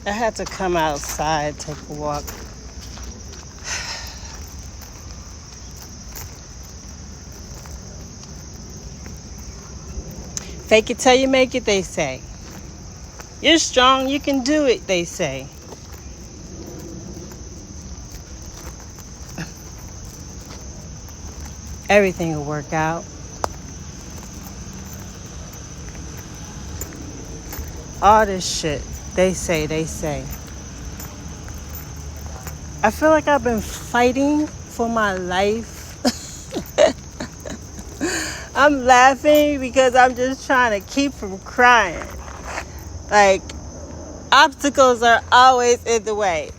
I had to come outside, take a walk. Fake it till you make it, they say. You're strong, you can do it, they say. Everything will work out. All this shit, they say. I feel like I've been fighting for my life. I'm laughing because I'm just trying to keep from crying. Like, obstacles are always in the way.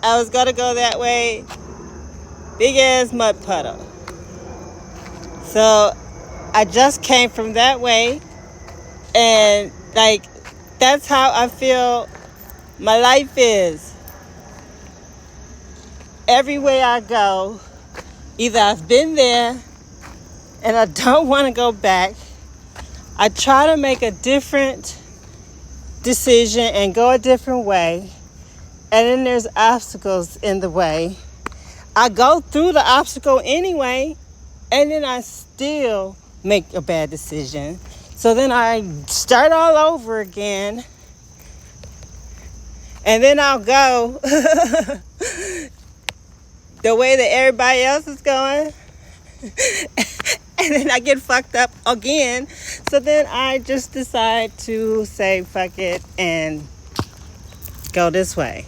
I was gonna go that way, big ass mud puddle. So I just came from that way, and like, that's how I feel my life is. Everywhere I go, either I've been there and I don't want to go back. I try to make a different decision and go a different way, and then there's obstacles in the way. I go through the obstacle anyway, and then I still make a bad decision. So then I start all over again, and then I'll go the way that everybody else is going. And then I get fucked up again. So then I just decide to say fuck it and go this way.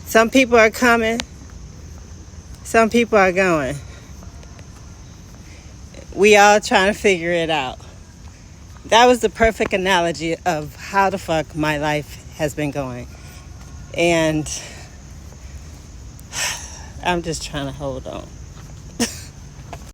Some people are coming. Some people are going. We all trying to figure it out. That was the perfect analogy of how the fuck my life has been going. And I'm just trying to hold on.